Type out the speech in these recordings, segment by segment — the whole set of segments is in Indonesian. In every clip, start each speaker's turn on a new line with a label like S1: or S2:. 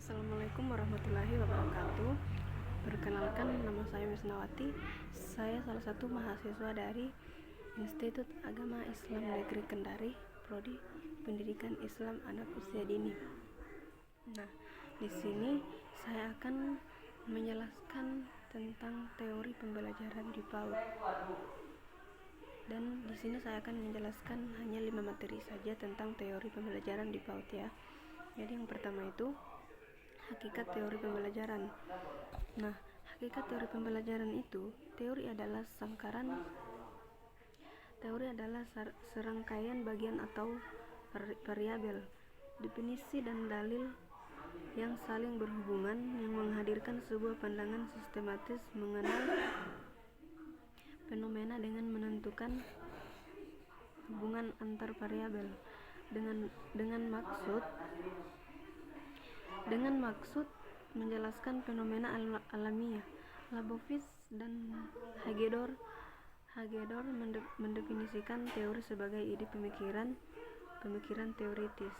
S1: Assalamualaikum warahmatullahi wabarakatuh. Perkenalkan, nama saya Wisnawati. Saya salah satu mahasiswa dari Institut Agama Islam Negeri Kendari, Prodi Pendidikan Islam Anak Usia Dini. Nah, di sini saya akan menjelaskan tentang teori pembelajaran di PAUD. Dan di sini saya akan menjelaskan hanya 5 materi saja tentang teori pembelajaran di PAUD ya. Jadi yang pertama itu hakikat teori pembelajaran. Nah, hakikat teori pembelajaran itu, teori adalah serangkaian bagian atau variabel, definisi dan dalil yang saling berhubungan yang menghadirkan sebuah pandangan sistematis mengenal fenomena dengan menentukan hubungan antar variabel dengan maksud menjelaskan fenomena alamiah. Labovitz dan Hagedorn mendefinisikan teori sebagai ide pemikiran teoritis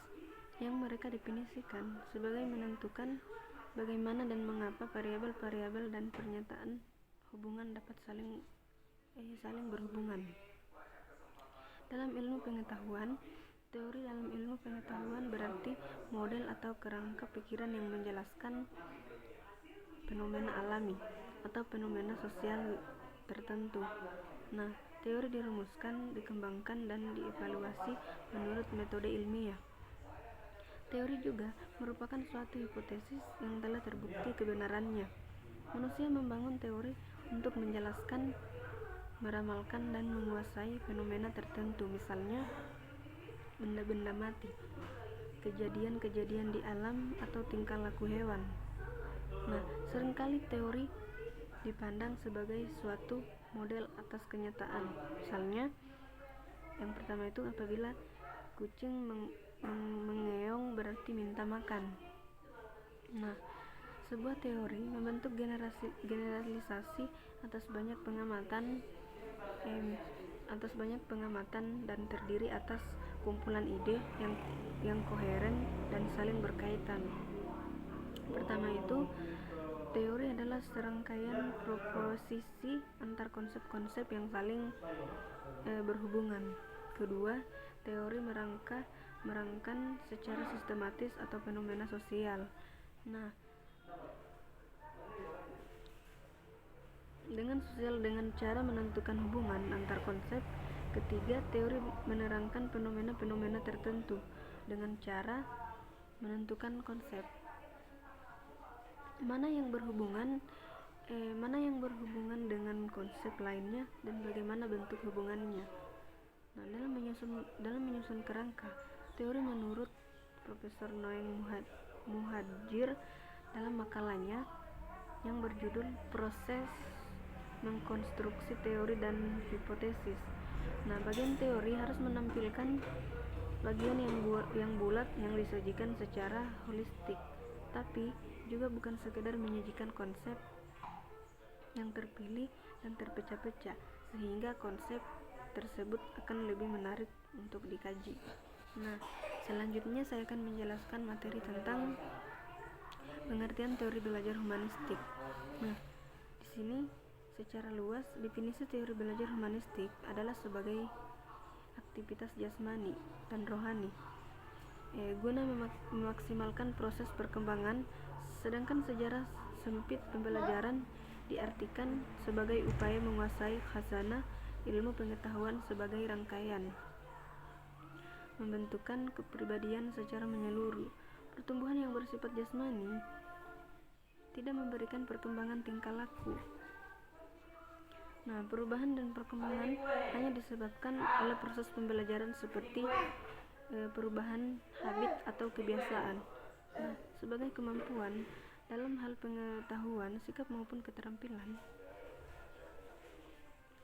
S1: yang mereka definisikan sebagai menentukan bagaimana dan mengapa variabel-variabel dan pernyataan hubungan dapat saling berhubungan. Teori dalam ilmu pengetahuan berarti model atau kerangka pikiran yang menjelaskan fenomena alami atau fenomena sosial tertentu. Nah, teori dirumuskan, dikembangkan, dan dievaluasi menurut metode ilmiah. Teori juga merupakan suatu hipotesis yang telah terbukti kebenarannya. Manusia membangun teori untuk menjelaskan, meramalkan, dan menguasai fenomena tertentu, misalnya benda-benda mati, kejadian-kejadian di alam, atau tingkah laku hewan. Nah, seringkali teori dipandang sebagai suatu model atas kenyataan. Misalnya, yang pertama itu apabila kucing mengeong berarti minta makan. Nah, sebuah teori membentuk generalisasi atas banyak pengamatan dan terdiri atas kumpulan ide yang koheren dan saling berkaitan. Pertama itu, teori adalah serangkaian proposisi antar konsep-konsep yang saling berhubungan. Kedua, teori merangkan secara sistematis atau fenomena sosial. Nah, dengan cara menentukan hubungan antar konsep. Ketiga, teori menerangkan fenomena-fenomena tertentu dengan cara menentukan konsep. Mana yang berhubungan dengan konsep lainnya dan bagaimana bentuk hubungannya. Nah, dalam menyusun kerangka teori menurut Profesor Noeng Muhadjir dalam makalahnya yang berjudul Proses Mengkonstruksi Teori dan Hipotesis. Nah, bagian teori harus menampilkan bagian yang bulat yang disajikan secara holistik, tapi juga bukan sekedar menyajikan konsep yang terpilih dan terpecah-pecah, sehingga konsep tersebut akan lebih menarik untuk dikaji. Nah, selanjutnya saya akan menjelaskan materi tentang pengertian teori belajar humanistik. Nah, di sini secara luas definisi teori belajar humanistik adalah sebagai aktivitas jasmani dan rohani guna memaksimalkan proses perkembangan, sedangkan sejarah sempit pembelajaran diartikan sebagai upaya menguasai khazanah ilmu pengetahuan sebagai rangkaian membentukan kepribadian secara menyeluruh. Pertumbuhan yang bersifat jasmani tidak memberikan perkembangan tingkah laku. Nah, perubahan dan perkembangan hanya disebabkan oleh proses pembelajaran seperti perubahan habit atau kebiasaan. Nah, sebagai kemampuan dalam hal pengetahuan, sikap maupun keterampilan.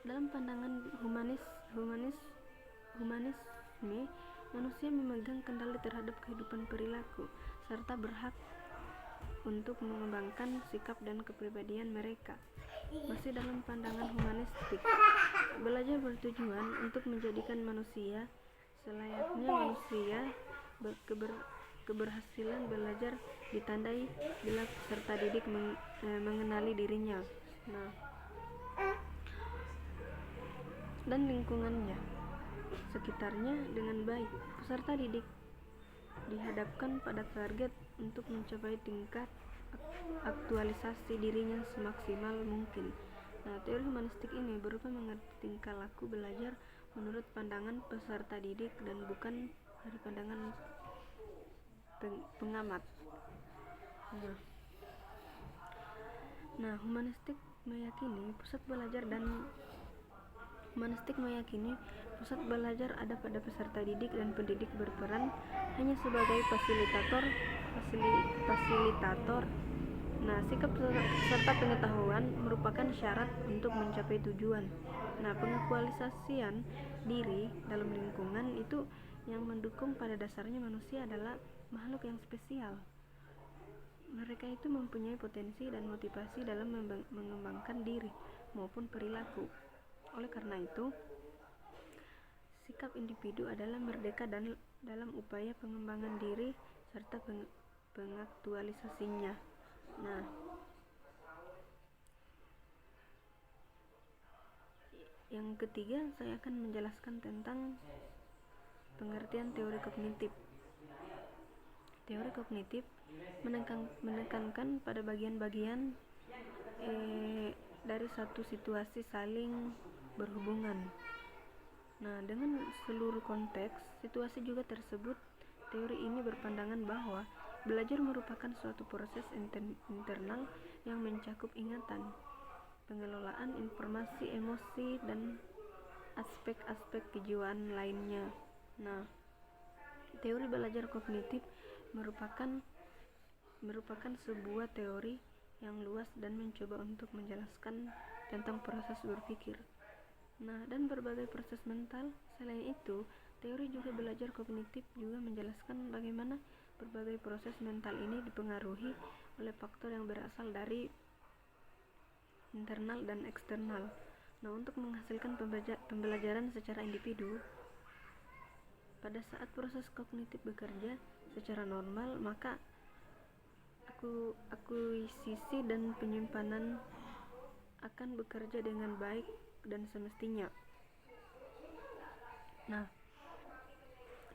S1: Dalam pandangan humanisme, manusia memegang kendali terhadap kehidupan perilaku serta berhak untuk mengembangkan sikap dan kepribadian mereka. Masih dalam pandangan humanistik, belajar bertujuan untuk menjadikan manusia selayaknya manusia keberhasilan belajar ditandai bila peserta didik mengenali dirinya, dan lingkungannya sekitarnya dengan baik. Peserta didik dihadapkan pada target untuk mencapai tingkat aktualisasi dirinya semaksimal mungkin. Teori humanistik ini berupa mengerti tingkah laku belajar menurut pandangan peserta didik dan bukan dari pandangan pengamat. Humanistik meyakini pusat belajar ada pada peserta didik, dan pendidik berperan hanya sebagai fasilitator. Sikap serta pengetahuan merupakan syarat untuk mencapai tujuan. Pengaktualisasian diri dalam lingkungan itu yang mendukung. Pada dasarnya manusia adalah makhluk yang spesial. Mereka itu mempunyai potensi dan motivasi dalam mengembangkan diri maupun perilaku. Oleh karena itu, sikap individu adalah merdeka dan dalam upaya pengembangan diri serta pengaktualisasinya. Yang ketiga, saya akan menjelaskan tentang pengertian teori kognitif. Teori kognitif menekankan pada bagian-bagian dari satu situasi saling berhubungan. Dengan seluruh konteks situasi juga tersebut, teori ini berpandangan bahwa belajar merupakan suatu proses internal yang mencakup ingatan, pengelolaan informasi, emosi, dan aspek-aspek kejiwaan lainnya. Teori belajar kognitif merupakan sebuah teori yang luas dan mencoba untuk menjelaskan tentang proses berpikir, dan berbagai proses mental. Selain itu, teori juga belajar kognitif juga menjelaskan bagaimana berbagai proses mental ini dipengaruhi oleh faktor yang berasal dari internal dan eksternal. Untuk menghasilkan pembelajaran secara individu, pada saat proses kognitif bekerja secara normal, maka akuisisi dan penyimpanan akan bekerja dengan baik dan semestinya.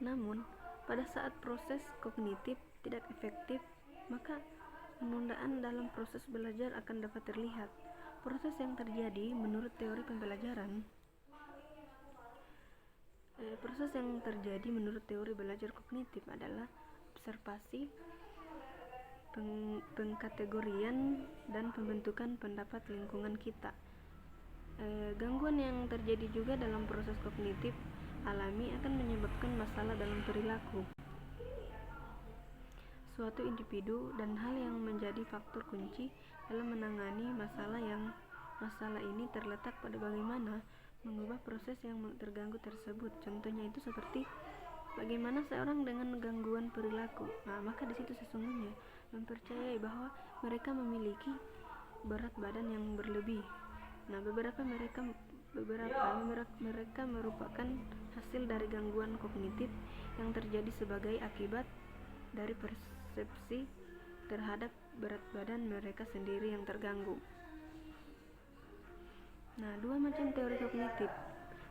S1: Namun, pada saat proses kognitif tidak efektif, maka penundaan dalam proses belajar akan dapat terlihat. Proses yang terjadi menurut teori belajar kognitif adalah observasi, pengkategorian, dan pembentukan pendapat lingkungan kita. Gangguan yang terjadi juga dalam proses kognitif alami akan menyebabkan masalah dalam perilaku suatu individu, dan hal yang menjadi faktor kunci dalam menangani masalah ini terletak pada bagaimana mengubah proses yang terganggu tersebut. Contohnya itu seperti bagaimana seorang dengan gangguan perilaku, maka di situ sesungguhnya mempercayai bahwa mereka memiliki berat badan yang berlebih. Beberapa mereka merupakan hasil dari gangguan kognitif yang terjadi sebagai akibat dari persepsi terhadap berat badan mereka sendiri yang terganggu. Dua macam teori kognitif.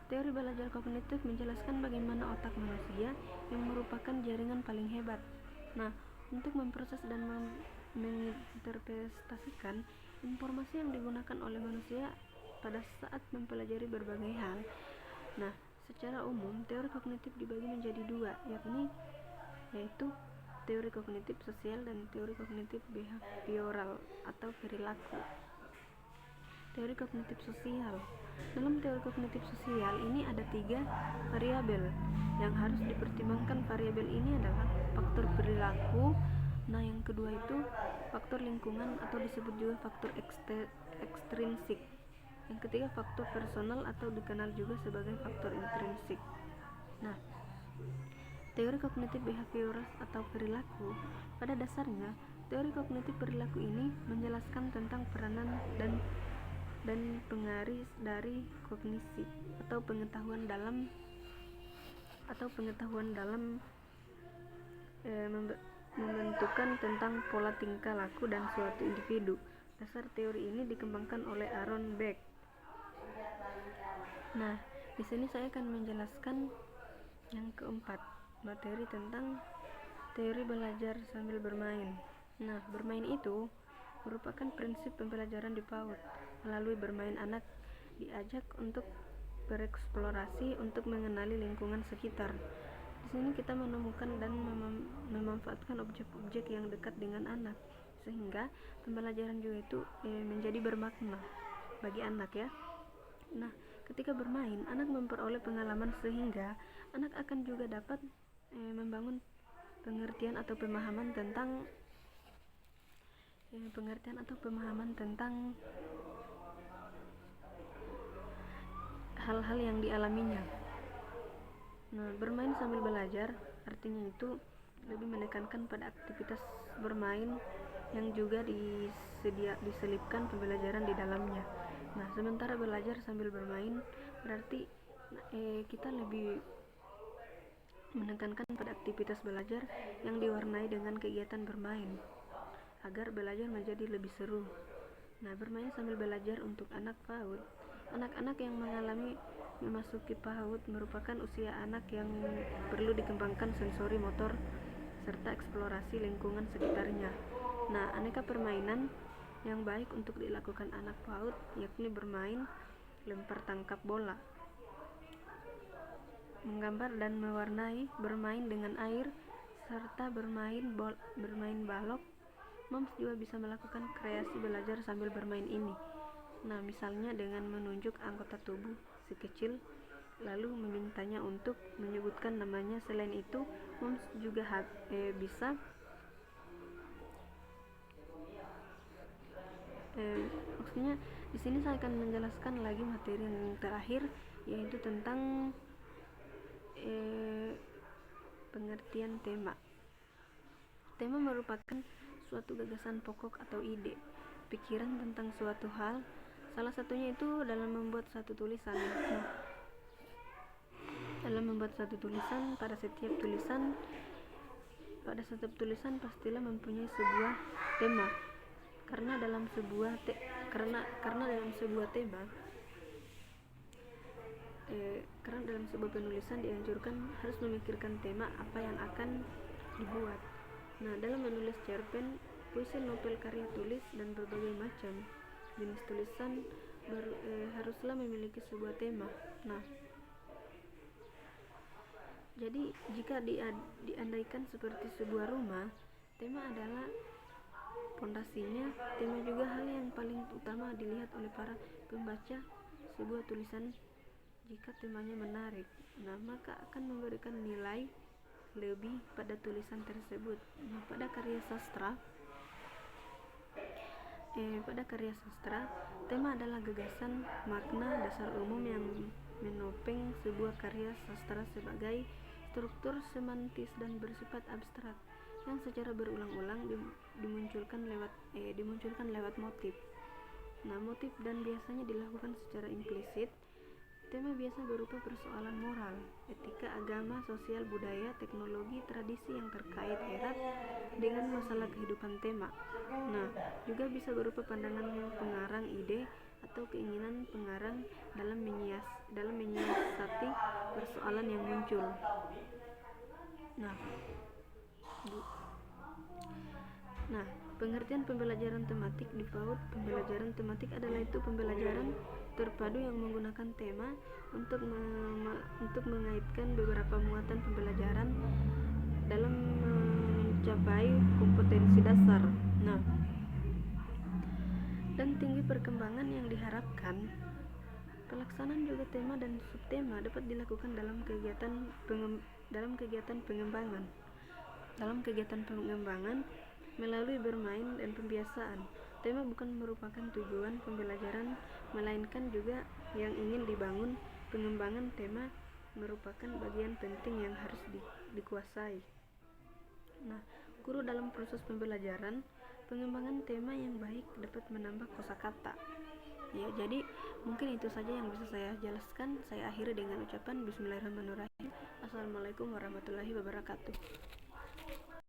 S1: Teori belajar kognitif menjelaskan bagaimana otak manusia yang merupakan jaringan paling hebat. Untuk memproses dan menginterpretasikan informasi yang digunakan oleh manusia pada saat mempelajari berbagai hal. Secara umum, teori kognitif dibagi menjadi dua, yaitu teori kognitif sosial dan teori kognitif behavioral atau perilaku. Teori kognitif sosial. Dalam teori kognitif sosial ini ada 3 variabel yang harus dipertimbangkan. Variabel ini adalah faktor perilaku, yang kedua itu faktor lingkungan atau disebut juga faktor ekstrinsik. Yang ketiga faktor personal atau dikenal juga sebagai faktor intrinsik. Teori kognitif behavioral atau perilaku, pada dasarnya teori kognitif perilaku ini menjelaskan tentang peranan dan pengaruh dari kognisi atau pengetahuan dalam menentukan tentang pola tingkah laku dan suatu individu. Dasar teori ini dikembangkan oleh Aaron Beck. Nah, di sini saya akan menjelaskan yang keempat, materi tentang teori belajar sambil bermain. Nah, bermain itu merupakan prinsip pembelajaran di PAUD. Melalui bermain, anak diajak untuk bereksplorasi untuk mengenali lingkungan sekitar. Di sini kita menemukan dan memanfaatkan objek-objek yang dekat dengan anak, sehingga pembelajaran juga itu menjadi bermakna bagi anak ya. Nah, ketika bermain, anak memperoleh pengalaman sehingga anak akan juga dapat membangun pengertian atau pemahaman tentang hal-hal yang dialaminya. Nah, bermain sambil belajar artinya itu lebih menekankan pada aktivitas bermain yang juga diselipkan pembelajaran di dalamnya. Nah, sementara belajar sambil bermain berarti kita lebih menekankan pada aktivitas belajar yang diwarnai dengan kegiatan bermain agar belajar menjadi lebih seru. Nah, bermain sambil belajar untuk anak PAUD. Anak-anak yang mengalami memasuki PAUD merupakan usia anak yang perlu dikembangkan sensori motor serta eksplorasi lingkungan sekitarnya. Nah, aneka permainan yang baik untuk dilakukan anak PAUD yakni bermain lempar tangkap bola, menggambar dan mewarnai, bermain dengan air, serta bermain balok. Moms juga bisa melakukan kreasi belajar sambil bermain ini. Nah, misalnya dengan menunjuk anggota tubuh si kecil lalu memintanya untuk menyebutkan namanya. Selain itu, moms juga bisa maksudnya di sini saya akan menjelaskan lagi materi yang terakhir, yaitu tentang pengertian tema. Tema merupakan suatu gagasan pokok atau ide, pikiran tentang suatu hal. Salah satunya itu dalam membuat satu tulisan. Nah, dalam membuat satu tulisan, pada setiap tulisan pastilah mempunyai sebuah tema. Karena dalam sebuah penulisan dianjurkan harus memikirkan tema apa yang akan dibuat. Nah, dalam menulis cerpen, puisi, novel, karya tulis, dan berbagai macam jenis tulisan haruslah memiliki sebuah tema. Nah, jadi jika diandaikan seperti sebuah rumah, tema adalah pondasinya. Tema juga hal yang paling utama dilihat oleh para pembaca sebuah tulisan. Jika temanya menarik, nah maka akan memberikan nilai lebih pada tulisan tersebut. Nah, pada karya sastra, tema adalah gagasan, makna dasar umum yang menopeng sebuah karya sastra sebagai struktur semantis dan bersifat abstrak yang secara berulang-ulang dimunculkan lewat motif. Nah, motif dan biasanya dilakukan secara implisit. Tema biasa berupa persoalan moral, etika, agama, sosial, budaya, teknologi, tradisi yang terkait erat dengan masalah kehidupan tema. Nah, juga bisa berupa pandangan pengarang, ide, atau keinginan pengarang dalam menyiasati persoalan yang muncul. Nah, pengertian pembelajaran tematik di PAUD. Pembelajaran tematik adalah itu pembelajaran terpadu yang menggunakan tema untuk mengaitkan beberapa muatan pembelajaran dalam mencapai kompetensi dasar. Nah, dan tinggi perkembangan yang diharapkan. Pelaksanaan juga tema dan subtema dapat dilakukan dalam kegiatan pengembangan melalui bermain dan pembiasaan. Tema bukan merupakan tujuan pembelajaran, melainkan juga yang ingin dibangun. Pengembangan tema merupakan bagian penting yang harus dikuasai. Nah, guru dalam proses pembelajaran, pengembangan tema yang baik dapat menambah kosakata. Ya, jadi mungkin itu saja yang bisa saya jelaskan. Saya akhiri dengan ucapan Bismillahirrahmanirrahim. Assalamualaikum warahmatullahi wabarakatuh.